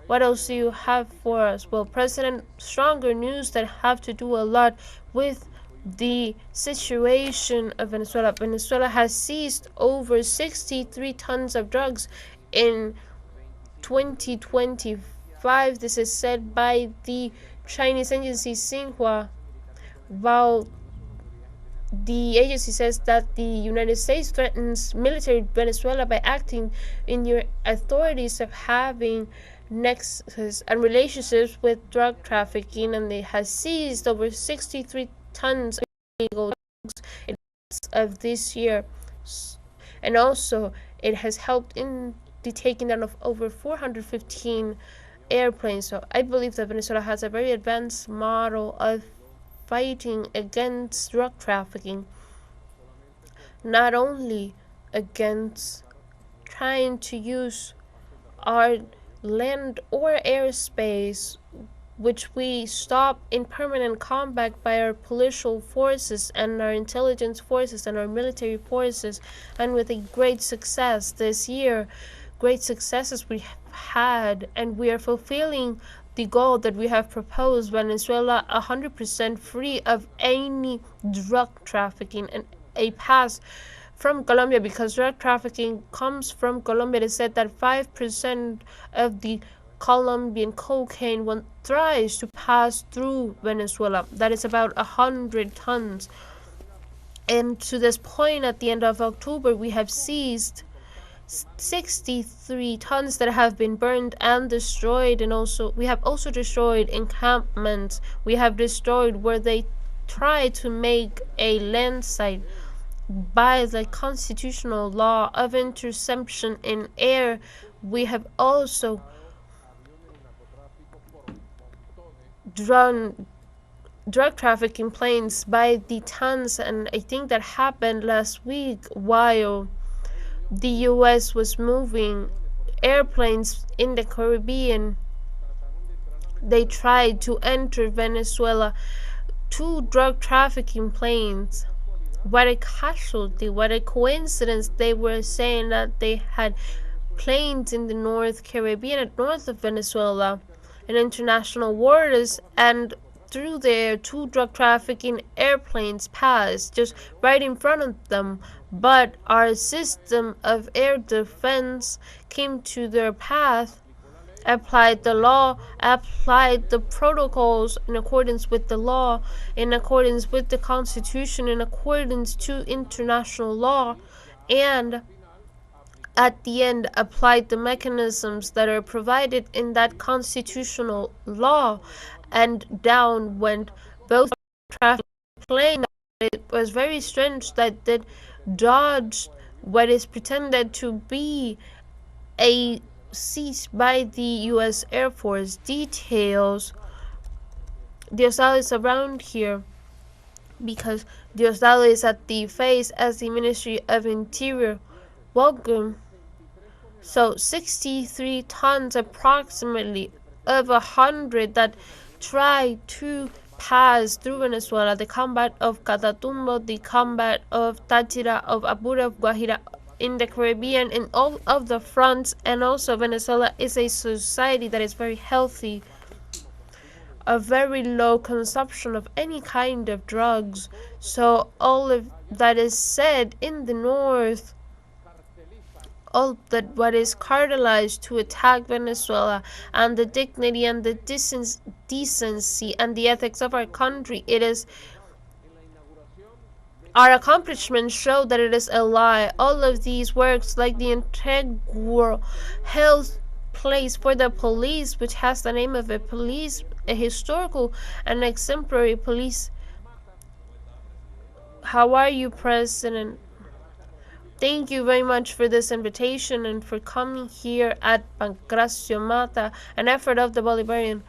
What else do you have for us? Well, President, stronger news that have to do a lot with the situation of Venezuela. Venezuela has seized over 63 tons of drugs in 2025. This is said by the Chinese agency Xinhua, while the agency says that the United States threatens military Venezuela by acting in your authorities of having nexus and relationships with drug trafficking, and it has seized over 63 tons of illegal drugs of this year. And also, it has helped in the taking down of over 415 airplanes. So I believe that Venezuela has a very advanced model of fighting against drug trafficking, not only against trying to use our land or airspace, which we stop in permanent combat by our political forces and our intelligence forces and our military forces, and with a great success this year, great successes we have had, and we are fulfilling the goal that we have proposed, Venezuela 100% free of any drug trafficking and a pass from Colombia, because drug trafficking comes from Colombia. It is said that 5% of the Colombian cocaine tries to pass through Venezuela. That is about 100 tons. And to this point, at the end of October, we have seized 63 tons that have been burned and destroyed, and also we have also destroyed encampments. We have destroyed where they try to make a land site by the constitutional law of interception in air. We have also drawn drug trafficking planes by the tons, and I think that happened last week while the US was moving airplanes in the Caribbean. They tried to enter Venezuela. 2 drug trafficking planes. What a casualty, what a coincidence. They were saying that they had planes in the North Caribbean, north of Venezuela, in international waters, and through there 2 drug trafficking airplanes passed just right in front of them. But our system of air defense came to their path, applied the law, applied the protocols in accordance with the law, in accordance with the Constitution, in accordance to international law, and at the end applied the mechanisms that are provided in that constitutional law, and down went both traffic planes. It was very strange that they dodged what is pretended to be a siege by the US Air Force. Details. Diosdado is around here because Diosdado is at the face as the Ministry of Interior. Welcome. So 63 tons approximately of 100 that try to pass through Venezuela. The combat of Catatumbo, the combat of Táchira, of Apure, of Guajira, in the Caribbean, in all of the fronts. And also Venezuela is a society that is very healthy, a very low consumption of any kind of drugs. So all of that is said in the north, all that what is cartelized to attack Venezuela and the dignity and the decency and the ethics of our country, it is our accomplishments show that it is a lie. All of these works, like the integral health place for the police, which has the name of a police, a historical and exemplary police. How are you, President? Thank you very much for this invitation and for coming here at Pancracio Mata, an effort of the Bolivarian